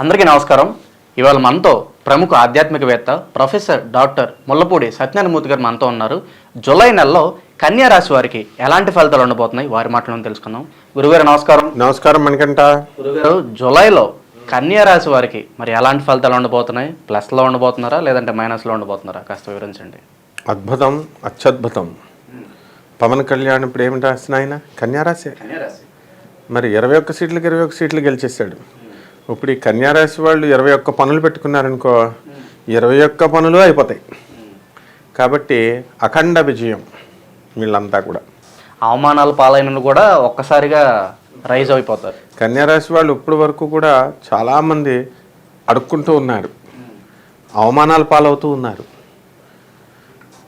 అందరికీ నమస్కారం. ఇవాళ మనతో ప్రముఖ ఆధ్యాత్మికవేత్త ప్రొఫెసర్ డాక్టర్ ముల్లపూడి సత్యనారాయణమూర్తి గారు మనతో ఉన్నారు. జూలై నెలలో కన్యా రాశి వారికి ఎలాంటి ఫలితాలు ఉండబోతున్నాయి వారి మాటలను తెలుసుకుందాం. గురుగారు నమస్కారం. నమస్కారం మణికంఠ. గురుగారు, జూలైలో కన్యా రాశి వారికి మరి ఎలాంటి ఫలితాలు ఉండబోతున్నాయి? ప్లస్లో ఉండబోతున్నారా లేదంటే మైనస్లో ఉండబోతున్నారా? కాస్త వివరించండి. అద్భుతం, అత్యద్భుతం. పవన్ కళ్యాణ్ ఇప్పుడు ఏమిటి రాసిన ఆయన కన్యారాశి. మరి 21 సీట్లకి 21 సీట్లు గెలిచేశాడు. ఇప్పుడు ఈ కన్యారాశి వాళ్ళు 21 పనులు పెట్టుకున్నారనుకో, 21 పనులు అయిపోతాయి. కాబట్టి అఖండ విజయం వీళ్ళంతా కూడా. అవమానాల పాలైన కూడా ఒక్కసారిగా రైజ్ అయిపోతారు. కన్యారాశి వాళ్ళు ఇప్పటి వరకు కూడా చాలామంది అడుక్కుంటూ ఉన్నారు, అవమానాల పాలవుతూ ఉన్నారు.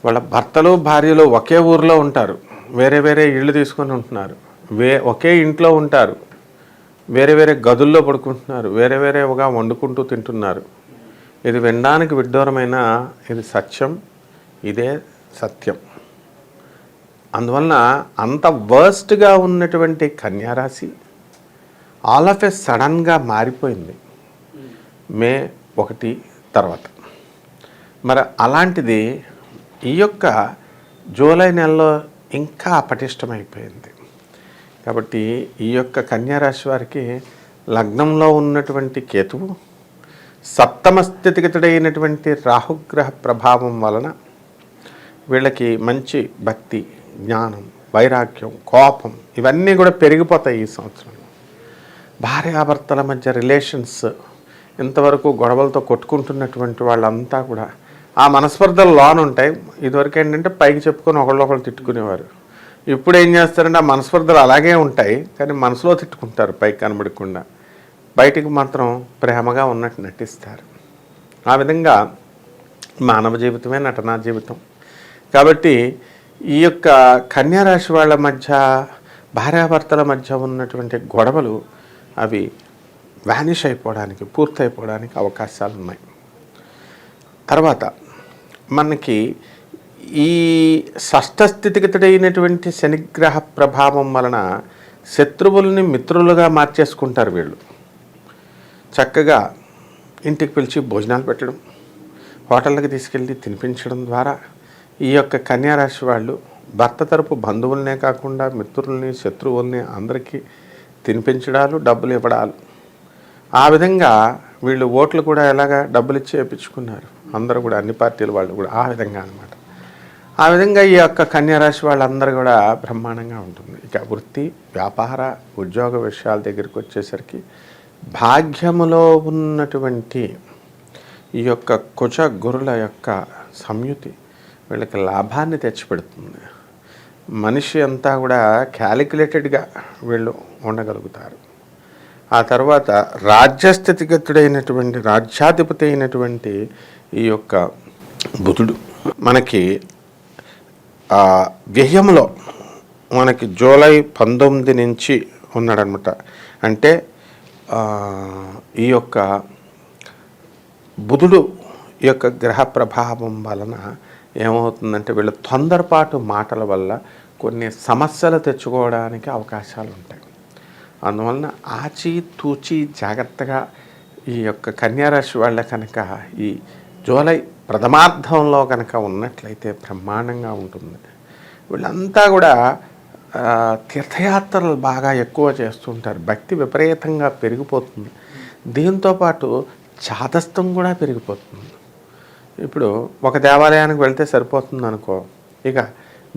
వాళ్ళ భర్తలు భార్యలు ఒకే ఊరిలో ఉంటారు, వేరే వేరే ఇళ్ళు తీసుకొని ఉంటున్నారు, ఒకే ఇంట్లో ఉంటారు, వేరే వేరే గదుల్లో పడుకుంటున్నారు, వేరే వేరేగా వండుకుంటూ తింటున్నారు. ఇది వినడానికి విడ్డూరమైన ఇది సత్యం, ఇదే సత్యం. అందువలన అంత వర్స్ట్గా ఉన్నటువంటి కన్యారాశి ఆల్ ఆఫ్ ఏ సడన్గా మారిపోయింది మే 1 తర్వాత. మరి అలాంటిది ఈ యొక్క జూలై నెలలో ఇంకా పటిష్టమైపోయింది. కాబట్టి ఈ యొక్క కన్యారాశి వారికి లగ్నంలో ఉన్నటువంటి కేతువు సప్తమ స్థితిగతుడైనటువంటి రాహుగ్రహ ప్రభావం వలన వీళ్ళకి మంచి భక్తి, జ్ఞానం, వైరాగ్యం, కోపం ఇవన్నీ కూడా పెరిగిపోతాయి ఈ సంవత్సరంలో. భార్యాభర్తల మధ్య రిలేషన్స్ ఇంతవరకు గొడవలతో కొట్టుకుంటున్నటువంటి వాళ్ళంతా కూడా ఆ మనస్పర్ధలు లోన్ ఉంటాయి. ఇదివరకు ఏంటంటే పైకి చెప్పుకొని ఒకళ్ళు తిట్టుకునేవారు. ఇప్పుడు ఏం చేస్తారంటే ఆ మనస్పర్ధలు అలాగే ఉంటాయి, కానీ మనసులో తిట్టుకుంటారు, పైకి కనబడకుండా. బయటికి మాత్రం ప్రేమగా ఉన్నట్టు నటిస్తారు. ఆ విధంగా మానవ జీవితమే నటనా జీవితం. కాబట్టి ఈ యొక్క కన్యారాశి వాళ్ళ మధ్య, భార్యాభర్తల మధ్య ఉన్నటువంటి గొడవలు అవి వ్యానిష్ అయిపోవడానికి, పూర్తయిపోవడానికి అవకాశాలు ఉన్నాయి. తర్వాత మనకి ఈ షష్ఠస్థితిగతుడైనటువంటి శనిగ్రహ ప్రభావం వలన శత్రువుల్ని మిత్రులుగా మార్చేసుకుంటారు వీళ్ళు. చక్కగా ఇంటికి పిలిచి భోజనాలు పెట్టడం, హోటళ్ళకి తీసుకెళ్ళి తినిపించడం ద్వారా ఈ యొక్క కన్యారాశి వాళ్ళు భర్త తరపు బంధువులనే కాకుండా మిత్రుల్ని, శత్రువుల్ని అందరికీ తినిపించడాలు, డబ్బులు ఇవ్వడాలు. ఆ విధంగా వీళ్ళు ఓట్లు కూడా ఎలాగా డబ్బులు ఇచ్చి వేయించుకున్నారు అందరూ కూడా, అన్ని పార్టీల వాళ్ళు కూడా ఆ విధంగా అనమాట. ఆ విధంగా ఈ యొక్క కన్యారాశి వాళ్ళందరూ కూడా బ్రహ్మాండంగా ఉంటుంది. ఇక వృత్తి, వ్యాపార, ఉద్యోగ విషయాల దగ్గరికి వచ్చేసరికి భాగ్యములో ఉన్నటువంటి ఈ యొక్క కుజ గురుల యొక్క సంయుతి వీళ్ళకి లాభాన్ని తెచ్చిపెడుతుంది. మనిషి అంతా కూడా క్యాలిక్యులేటెడ్గా వీళ్ళు ఉండగలుగుతారు. ఆ తర్వాత రాజ్యస్థితిగతుడైనటువంటి, రాజ్యాధిపతి అయినటువంటి ఈ యొక్క బుధుడు మనకి వ్యయంలో మనకి జూలై 19 నుంచి ఉన్నాడనమాట. అంటే ఈ యొక్క బుధుడు ఈ యొక్క గ్రహ ప్రభావం వలన ఏమవుతుందంటే వీళ్ళ తొందరపాటు మాటల వల్ల కొన్ని సమస్యలు తెచ్చుకోవడానికి అవకాశాలు ఉంటాయి. అందువలన ఆచి తూచి జాగ్రత్తగా ఈ యొక్క కన్యారాశి వాళ్ళ కనుక ఈ జూలై ప్రథమార్థంలో కనుక ఉన్నట్లయితే బ్రహ్మాండంగా ఉంటుంది. వీళ్ళంతా కూడా తీర్థయాత్రలు బాగా ఎక్కువ చేస్తుంటారు, భక్తి విపరీతంగా పెరిగిపోతుంది. దీంతోపాటు చాదస్తం కూడా పెరిగిపోతుంది. ఇప్పుడు ఒక దేవాలయానికి వెళ్తే సరిపోతుంది అనుకో, ఇక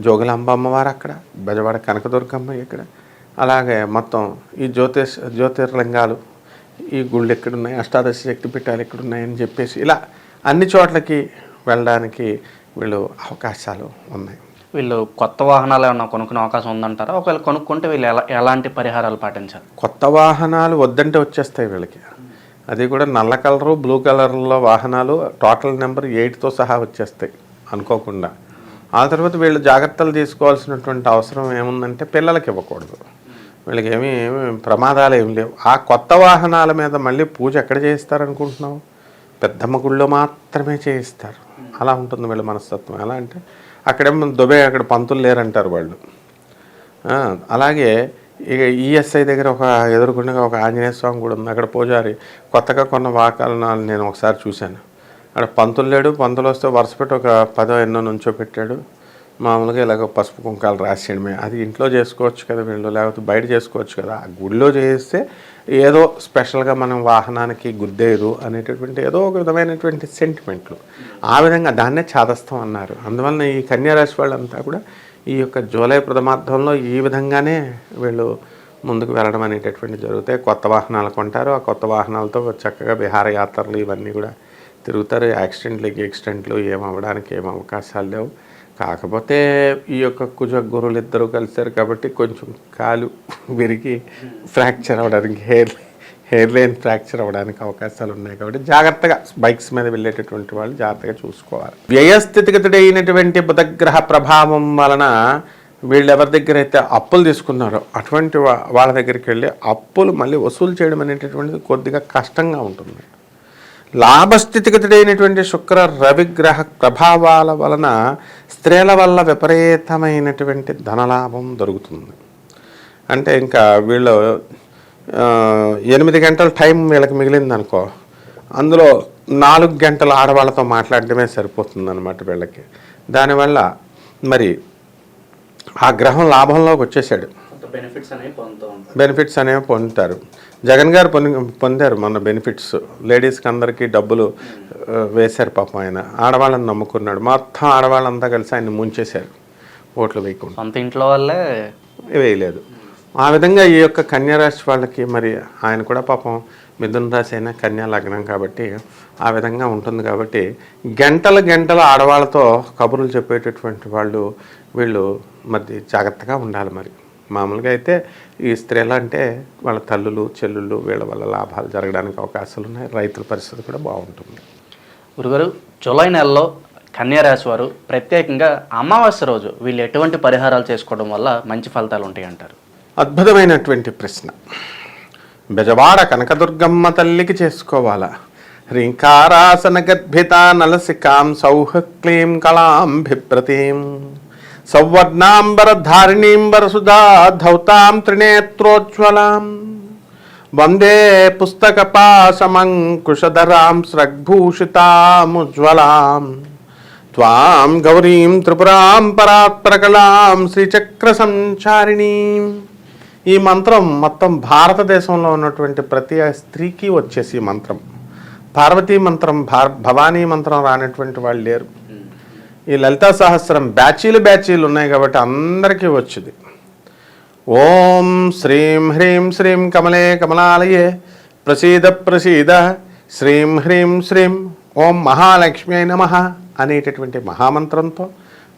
జోగులాంబ అమ్మవారు అక్కడ, బెజవాడ కనకదుర్గమ్మ ఇక్కడ, అలాగే మొత్తం ఈ జ్యోతిర్లింగాలు, ఈ గుళ్ళు ఎక్కడున్నాయి, అష్టాదశ శక్తి పీఠాలు ఎక్కడున్నాయని చెప్పేసి ఇలా అన్ని చోట్లకి వెళ్ళడానికి వీళ్ళు అవకాశాలు ఉన్నాయి. వీళ్ళు కొత్త వాహనాలు ఏమన్నా కొనుక్కునే అవకాశం ఉందంటారా? ఒకవేళ కొనుక్కుంటే వీళ్ళు ఎలాంటి పరిహారాలు పాటించాలి? కొత్త వాహనాలు వద్దంటే వచ్చేస్తాయి వీళ్ళకి. అది కూడా నల్ల కలరు, బ్లూ కలర్లో వాహనాలు టోటల్ నెంబర్ 8తో సహా వచ్చేస్తాయి అనుకోకుండా. ఆ తర్వాత వీళ్ళు జాగ్రత్తలు తీసుకోవాల్సినటువంటి అవసరం ఏముందంటే పిల్లలకి ఇవ్వకూడదు. వీళ్ళకి ఏమీ ప్రమాదాలు ఏమి లేవు. ఆ కొత్త వాహనాల మీద మళ్ళీ పూజ ఎక్కడ చేయిస్తారనుకుంటున్నావు? పెద్దమ్మ గుళ్ళో మాత్రమే చేయిస్తారు. అలా ఉంటుంది వీళ్ళ మనస్తత్వం. ఎలా అంటే అక్కడేమో దుబాయ్, అక్కడ పంతులు లేరంటారు వాళ్ళు. అలాగే ఇక ఈఎస్ఐ దగ్గర ఒక ఎదురుకుండా ఒక ఆంజనేయ స్వామి కూడా ఉంది. అక్కడ పూజారి కొత్తగా కొన్న వాహనాలు నేను ఒకసారి చూశాను. అక్కడ పంతులు లేడు, పంతులు వస్తే వరుస పెట్టి ఒక 10 ఎన్నో నుంచో పెట్టాడు. మామూలుగా ఇలాగ పసుపు కుంకాలు రాసేయడమే. అది ఇంట్లో చేసుకోవచ్చు కదా వీళ్ళు, లేకపోతే బయట చేసుకోవచ్చు కదా. ఆ గుడిలో చేస్తే ఏదో స్పెషల్గా మనం వాహనానికి గుద్దేరు అనేటటువంటి ఏదో ఒక విధమైనటువంటి సెంటిమెంట్లు. ఆ విధంగా దాన్నే చాదస్తం అన్నారు. అందువలన ఈ కన్యారాశి వాళ్ళంతా కూడా ఈ యొక్క జూలై ప్రథమార్థంలో ఈ విధంగానే వీళ్ళు ముందుకు వెళ్ళడం అనేటటువంటి జరుగుతాయి. కొత్త వాహనాలు కొంటారు. ఆ కొత్త వాహనాలతో చక్కగా విహారయాత్రలు ఇవన్నీ కూడా తిరుగుతారు. యాక్సిడెంట్లు ఏం అవ్వడానికి ఏం అవకాశాలు లేవు. కాకపోతే ఈ యొక్క కుజ గురువులు ఇద్దరు కలిశారు కాబట్టి కొంచెం కాలు విరిగి ఫ్రాక్చర్ అవ్వడానికి హెయిర్ లైన్ ఫ్రాక్చర్ అవ్వడానికి అవకాశాలు ఉన్నాయి. కాబట్టి జాగ్రత్తగా బైక్స్ మీద వెళ్ళేటటువంటి వాళ్ళు జాగ్రత్తగా చూసుకోవాలి. వ్యయస్థితిగతుడైనటువంటి బుధగ్రహ ప్రభావం వలన వీళ్ళు ఎవరి దగ్గర అయితే అప్పులు తీసుకున్నారో అటువంటి వాళ్ళ దగ్గరికి వెళ్ళి అప్పులు మళ్ళీ వసూలు చేయడం అనేటటువంటిది కొద్దిగా కష్టంగా ఉంటుంది. లాభస్థితిగతుడైనటువంటి శుక్ర రవిగ్రహ ప్రభావాల వలన స్త్రీల వల్ల విపరీతమైనటువంటి ధనలాభం దొరుకుతుంది. అంటే ఇంకా వీళ్ళు 8 గంటల టైం వీళ్ళకి మిగిలిందనుకో, అందులో 4 గంటలు ఆడవాళ్ళతో మాట్లాడటమే సరిపోతుంది అన్నమాట వీళ్ళకి. దానివల్ల మరి ఆ గ్రహం లాభంలోకి వచ్చేసాడు. బెనిఫిట్స్ అనేవి పొందుతారు. జగన్ గారు పొందారు మొన్న బెనిఫిట్స్. లేడీస్కి అందరికీ డబ్బులు వేశారు పాపం. ఆయన ఆడవాళ్ళని నమ్ముకున్నాడు. మొత్తం ఆడవాళ్ళంతా కలిసి ఆయన ముంచేశారు ఓట్లు వేయకుండా. సొంత ఇంట్లో వాళ్ళే వేయలేదు. ఆ విధంగా ఈ యొక్క కన్యారాశి వాళ్ళకి మరి ఆయన కూడా పాపం మిథున రాశి అయినా కన్యా లగ్నం కాబట్టి ఆ విధంగా ఉంటుంది. కాబట్టి గంటల ఆడవాళ్ళతో కబుర్లు చెప్పేటటువంటి వాళ్ళు వీళ్ళు మరి జాగ్రత్తగా ఉండాలి. మరి మామూలుగా అయితే ఈ స్త్రీలు అంటే వాళ్ళ తల్లులు చెల్లుళ్ళు వీళ్ళ వల్ల లాభాలు జరగడానికి అవకాశాలు ఉన్నాయి. రైతుల పరిస్థితి కూడా బాగుంటుంది. గురుగారు, జూలై నెలలో కన్యారాశి వారు ప్రత్యేకంగా అమావాస్య రోజు వీళ్ళు ఎటువంటి పరిహారాలు చేసుకోవడం వల్ల మంచి ఫలితాలు ఉంటాయి అంటారు? అద్భుతమైనటువంటి ప్రశ్న. బెజవాడ కనకదుర్గమ్మ తల్లికి చేసుకోవాలా. హ్రీంకారాసన గర్భిత నలసికాం సౌహక్లీం కళాం బిభ్రతీం సౌవర్ణాంబరధారిణీం వరసుధా ధౌతాం త్రినేత్రోజ్వలాం వందే పుస్తకపాశమంకుశధరాం స్రగ్భూషితాముజ్వలాం త్వాం గౌరీం త్రిపురాం పరాత్పరకలాం శ్రీచక్ర సంచారిణీం. ఈ మంత్రం మొత్తం భారతదేశంలో ఉన్నటువంటి ప్రతి స్త్రీకి వచ్చేసి మంత్రం. పార్వతీ మంత్రం, భవానీ మంత్రం రానటువంటి వాళ్ళు లేరు. ఈ లలితా సహస్రం బ్యాచీలు ఉన్నాయి కాబట్టి అందరికీ వచ్చింది. ఓం శ్రీం హ్రీం శ్రీం కమలే కమలాలయే ప్రసీద శ్రీం హ్రీం శ్రీం ఓం మహాలక్ష్మి నమః అనేటటువంటి మహామంత్రంతో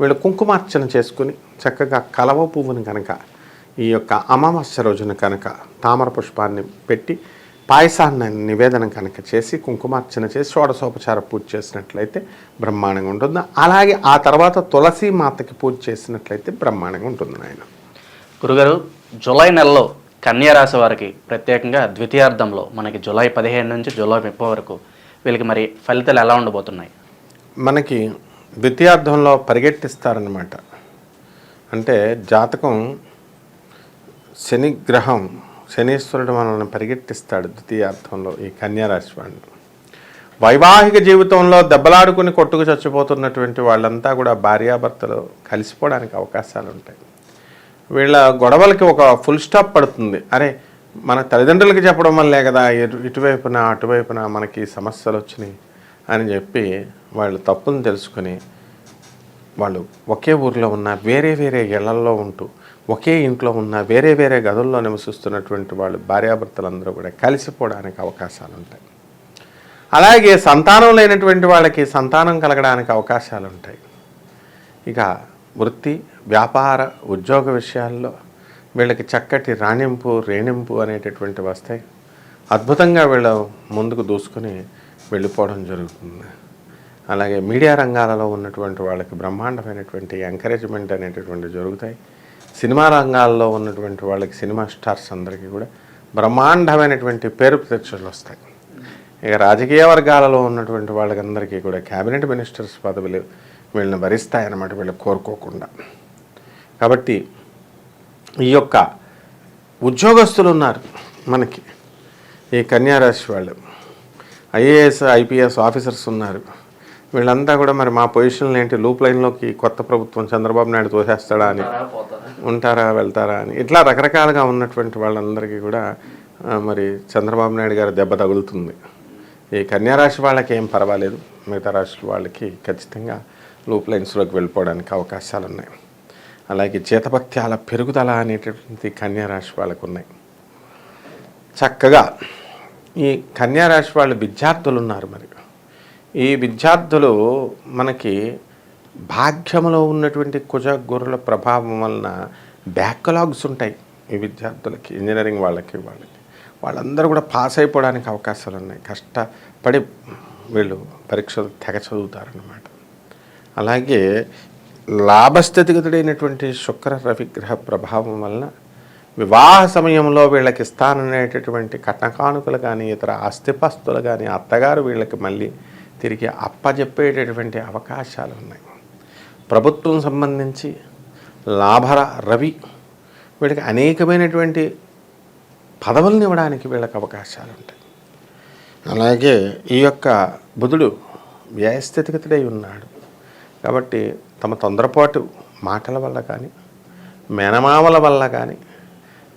వీళ్ళు కుంకుమార్చన చేసుకుని చక్కగా కలవ పువ్వుని కనుక ఈ యొక్క అమావాస్య రోజున కనుక తామర పుష్పాన్ని పెట్టి పాయసాన్ని నివేదన కనుక చేసి కుంకుమార్చన చేసి షోడశోపచార పూజ చేసినట్లయితే బ్రహ్మాండంగా ఉంటుంది. అలాగే ఆ తర్వాత తులసి మాతకి పూజ చేసినట్లయితే బ్రహ్మాండంగా ఉంటుంది. ఆయన గురుగారు, జూలై నెలలో కన్యారాశి వారికి ప్రత్యేకంగా ద్వితీయార్థంలో మనకి జూలై 15 నుంచి జూలై 30 వరకు వీళ్ళకి మరి ఫలితాలు ఎలా ఉండబోతున్నాయి? మనకి ద్వితీయార్థంలో పరిగెట్టిస్తారనమాట. అంటే జాతకం శనిగ్రహం శనీశ్వరుడు మనల్ని పరిగెట్టిస్తాడు ద్వితీయార్థంలో ఈ కన్యారాశి వాళ్ళు. వైవాహిక జీవితంలో దెబ్బలాడుకుని కొట్టుకు చచ్చిపోతున్నటువంటి వాళ్ళంతా కూడా భార్యాభర్తలు కలిసిపోవడానికి అవకాశాలు ఉంటాయి. వీళ్ళ గొడవలకి ఒక ఫుల్ స్టాప్ పడుతుంది. అరే, మన తల్లిదండ్రులకి చెప్పడం వల్లే కదా ఇటువైపున అటువైపున మనకి సమస్యలు వచ్చినాయి అని చెప్పి వాళ్ళు తప్పును తెలుసుకుని వాళ్ళు ఒకే ఊరిలో ఉన్న వేరే ఇళ్లల్లో ఉంటూ ఒకే ఇంట్లో ఉన్న వేరే గదుల్లో నివసిస్తున్నటువంటి వాళ్ళు భార్యాభర్తలందరూ కూడా కలిసిపోవడానికి అవకాశాలు ఉంటాయి. అలాగే సంతానం లేనటువంటి వాళ్ళకి సంతానం కలగడానికి అవకాశాలు ఉంటాయి. ఇక వృత్తి వ్యాపార ఉద్యోగ విషయాల్లో వీళ్ళకి చక్కటి రేణింపు అనేటటువంటి వస్తాయి. అద్భుతంగా వీళ్ళు ముందుకు దూసుకుని వెళ్ళిపోవడం జరుగుతుంది. అలాగే మీడియా రంగాలలో ఉన్నటువంటి వాళ్ళకి బ్రహ్మాండమైనటువంటి ఎంకరేజ్మెంట్ అనేటటువంటి జరుగుతాయి. సినిమా రంగాల్లో ఉన్నటువంటి వాళ్ళకి సినిమా స్టార్స్ అందరికీ కూడా బ్రహ్మాండమైనటువంటి పేరు ప్రతిష్టలు వస్తాయి. ఇక రాజకీయ వర్గాలలో ఉన్నటువంటి వాళ్ళకందరికీ కూడా క్యాబినెట్ మినిస్టర్స్ పదవులు వీళ్ళని భరిస్తాయన్నమాట, వీళ్ళు కోరుకోకుండా. కాబట్టి ఈ యొక్క ఉద్యోగస్తులు ఉన్నారు మనకి, ఈ కన్యారాశి వాళ్ళు ఐఏఎస్ ఐపీఎస్ ఆఫీసర్స్ ఉన్నారు. వీళ్ళంతా కూడా మరి మా పొజిషన్లు ఏంటి, లూప్ లైన్లోకి కొత్త ప్రభుత్వం చంద్రబాబు నాయుడు తోసేస్తాడా అని, ఉంటారా వెళ్తారా అని, ఇట్లా రకరకాలుగా ఉన్నటువంటి వాళ్ళందరికీ కూడా మరి చంద్రబాబు నాయుడు గారి దెబ్బ తగులుతుంది. ఈ కన్యారాశి వాళ్ళకి ఏం పర్వాలేదు, మిగతా రాశుల వాళ్ళకి ఖచ్చితంగా లూప్ లైన్స్లోకి వెళ్ళిపోవడానికి అవకాశాలు ఉన్నాయి. అలాగే చేతపత్యాల పెరుగుదల అనేటటువంటి కన్యారాశి వాళ్ళకు ఉన్నాయి. చక్కగా ఈ కన్యారాశి వాళ్ళు విద్యార్థులు ఉన్నారు. మరి ఈ విద్యార్థులు మనకి భాగ్యంలో ఉన్నటువంటి కుజ గురుల ప్రభావం వలన బ్యాక్లాగ్స్ ఉంటాయి. ఈ విద్యార్థులకి, ఇంజనీరింగ్ వాళ్ళందరూ కూడా పాస్ అయిపోవడానికి అవకాశాలు ఉన్నాయి. కష్టపడి వీళ్ళు పరీక్షలు తెగ చదువుతారన్నమాట. అలాగే లాభస్థితిగతుడైనటువంటి శుక్ర రవిగ్రహ ప్రభావం వలన వివాహ సమయంలో వీళ్ళకి ఇస్తాననేటటువంటి కట్నకానుకలు కానీ ఇతర ఆస్తిపాస్తులు కానీ అత్తగారు వీళ్ళకి మళ్ళీ తిరిగి అప్పజెప్పేటటువంటి అవకాశాలు ఉన్నాయి. ప్రభుత్వం సంబంధించి లాభర రవి వీళ్ళకి అనేకమైనటువంటి పదవులను ఇవ్వడానికి వీళ్ళకి అవకాశాలు ఉంటాయి. అలాగే ఈ యొక్క బుధుడు వ్యయస్థితిగతుడై ఉన్నాడు కాబట్టి తమ తొందరపాటు మాటల వల్ల కానీ మేనమామల వల్ల కానీ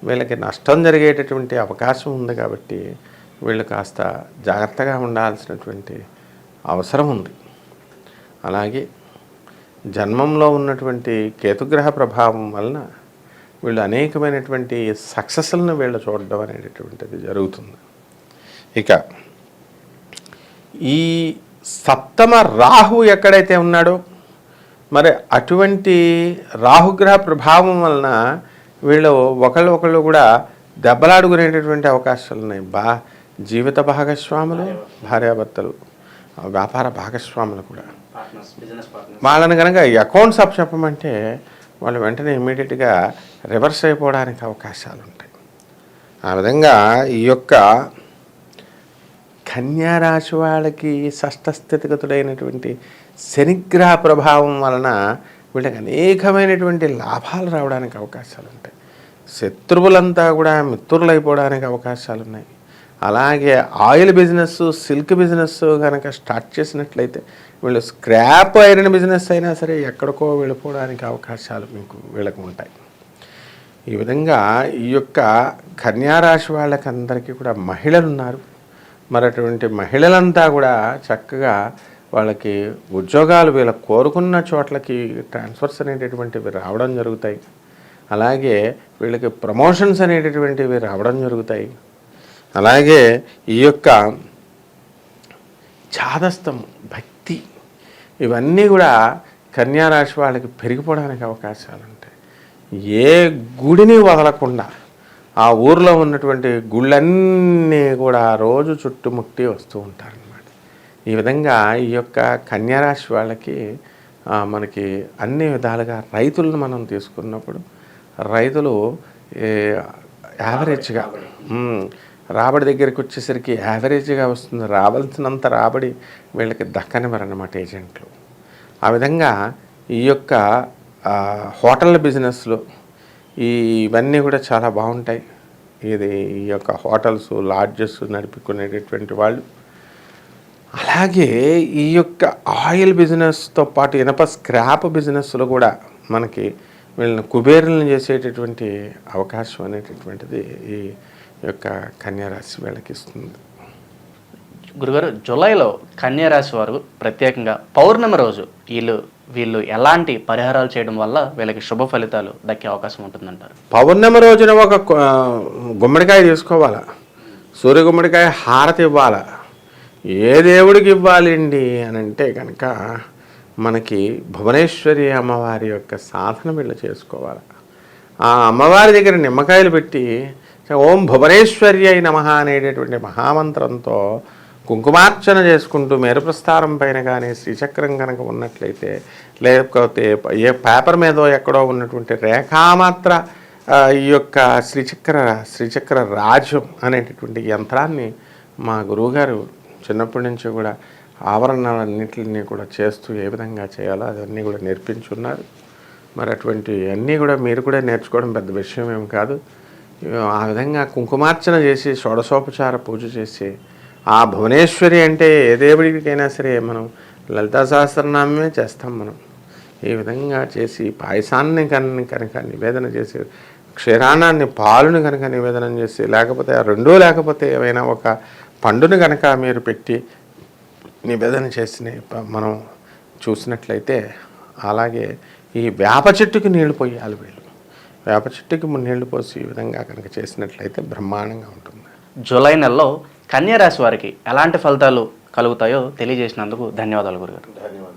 వీళ్ళకి నష్టం జరిగేటటువంటి అవకాశం ఉంది. కాబట్టి వీళ్ళు కాస్త జాగ్రత్తగా ఉండాల్సినటువంటి అవసరం ఉంది. అలాగే జన్మంలో ఉన్నటువంటి కేతుగ్రహ ప్రభావం వలన వీళ్ళు అనేకమైనటువంటి సక్సెస్లను వీళ్ళు చూడడం అనేటటువంటిది జరుగుతుంది. ఇక ఈ సప్తమ రాహు ఎక్కడైతే ఉన్నాడో మరి అటువంటి రాహుగ్రహ ప్రభావం వలన వీళ్ళు ఒకళ్ళు కూడా దెబ్బలాడుకునేటటువంటి అవకాశాలు ఉన్నాయి. జీవిత భాగస్వాములు, భార్యాభర్తలు, వ్యాపార భాగస్వాములు కూడా వాళ్ళని కనుక అకౌంట్స్ అప్ చెప్పమంటే వాళ్ళు వెంటనే ఇమ్మీడియట్గా రివర్స్ అయిపోవడానికి అవకాశాలు ఉంటాయి. ఆ విధంగా ఈ యొక్క కన్యారాశి వాళ్ళకి షష్ఠస్థితిగతుడైనటువంటి శనిగ్రహ ప్రభావం వలన వీళ్ళకి అనేకమైనటువంటి లాభాలు రావడానికి అవకాశాలు ఉంటాయి. శత్రువులంతా కూడా మిత్రులైపోవడానికి అవకాశాలు ఉన్నాయి. అలాగే ఆయిల్ బిజినెస్, సిల్క్ బిజినెస్ కనుక స్టార్ట్ చేసినట్లయితే వీళ్ళు స్క్రాప్ ఐరన్ బిజినెస్ అయినా సరే ఎక్కడికో వెళ్ళిపోవడానికి అవకాశాలు వీళ్ళకి ఉంటాయి. ఈ విధంగా ఈ యొక్క కన్యారాశి వాళ్ళకి అందరికీ కూడా మహిళలు ఉన్నారు. మరి అటువంటి మహిళలంతా కూడా చక్కగా వాళ్ళకి ఉద్యోగాలు వీళ్ళ కోరుకున్న చోట్లకి ట్రాన్స్ఫర్స్ అనేటటువంటివి రావడం జరుగుతాయి. అలాగే వీళ్ళకి ప్రమోషన్స్ అనేటటువంటివి రావడం జరుగుతాయి. అలాగే ఈ యొక్క చాదస్తం, భక్తి ఇవన్నీ కూడా కన్యారాశి వాళ్ళకి పెరిగిపోవడానికి అవకాశాలు ఉంటాయి. ఏ గుడిని వదలకుండా ఆ ఊర్లో ఉన్నటువంటి గుళ్ళన్నీ కూడా రోజు చుట్టుముట్టి వస్తూ ఉంటారనమాట. ఈ విధంగా ఈ యొక్క కన్యారాశి వాళ్ళకి మనకి అన్ని విధాలుగా రైతులను మనం తీసుకున్నప్పుడు రైతులు యావరేజ్గా రాబడి దగ్గరికి వచ్చేసరికి యావరేజ్గా వస్తుంది. రావాల్సినంత రాబడి వీళ్ళకి దక్కనివ్వరన్నమాట ఏజెంట్లు. ఆ విధంగా ఈ యొక్క హోటల్ బిజినెస్లో ఇవన్నీ కూడా చాలా బాగుంటాయి. ఈ యొక్క హోటల్స్, లాడ్జెస్ నడుపుకునేటటువంటి వాళ్ళు, అలాగే ఈ యొక్క ఆయిల్ బిజినెస్తో పాటు ఇనప స్క్రాప్ బిజినెస్లో కూడా మనకి వీళ్ళని కుబేరులను చేసేటటువంటి అవకాశం అనేటటువంటిది ఈ యొక్క కన్యారాశి వీళ్ళకి ఇస్తుంది. గురుగారు, జూలైలో కన్యారాశి వారు ప్రత్యేకంగా పౌర్ణమి రోజు వీళ్ళు ఎలాంటి పరిహారాలు చేయడం వల్ల వీళ్ళకి శుభ ఫలితాలు దక్కే అవకాశం ఉంటుందంటారు? పౌర్ణమి రోజున ఒక గుమ్మడికాయ తీసుకోవాలా, సూర్య గుమ్మడికాయ హారతి ఇవ్వాలా. ఏ దేవుడికి ఇవ్వాలండి అని అంటే కనుక మనకి భువనేశ్వరి అమ్మవారి యొక్క సాధన వీళ్ళు చేసుకోవాలి. ఆ అమ్మవారి దగ్గర నిమ్మకాయలు పెట్టి ఓం భువనేశ్వర్యై నమః అనేటటువంటి మహామంత్రంతో కుంకుమార్చన చేసుకుంటూ మేరుప్రస్థానం పైన కానీ శ్రీచక్రం కనుక ఉన్నట్లయితే, లేకపోతే ఏ పేపర్ మీదో ఎక్కడో ఉన్నటువంటి రేఖామాత్ర ఈ యొక్క శ్రీచక్ర రాజ్యం అనేటటువంటి యంత్రాన్ని మా గురువుగారు చిన్నప్పటి నుంచి కూడా ఆవరణలన్నింటినీ కూడా చేస్తూ ఏ విధంగా చేయాలో అవన్నీ కూడా నేర్పించున్నారు. మరి అటువంటి అన్నీ కూడా మీరు కూడా నేర్చుకోవడం పెద్ద విషయం ఏం కాదు. ఆ విధంగా కుంకుమార్చన చేసి షోడశోపచార పూజ చేసి ఆ భువనేశ్వరి అంటే ఏ దేవుడికైనా సరే మనం లలితా సహస్రనామమే చేస్తాం మనం. ఈ విధంగా చేసి పాయసాన్ని కనుక నివేదన చేసి, క్షీరాన్నాన్ని పాలుని కనుక నివేదనం చేసి, లేకపోతే రెండూ లేకపోతే ఏమైనా ఒక పండుని కనుక మీరు పెట్టి నివేదన చేసి మనం చూసినట్లయితే, అలాగే ఈ వేప చెట్టుకి నీళ్లు పోయాలి వీళ్ళు. వేప చెట్టుకి నీళ్లు పోసి ఈ విధంగా కనుక చేసినట్లయితే బ్రహ్మాండంగా ఉంటుంది. జూలై నెలలో కన్యా రాశి వారికి ఎలాంటి ఫలితాలు కలుగుతాయో తెలియజేసినందుకు ధన్యవాదాలు గురుగారు. ధన్యవాదాలు.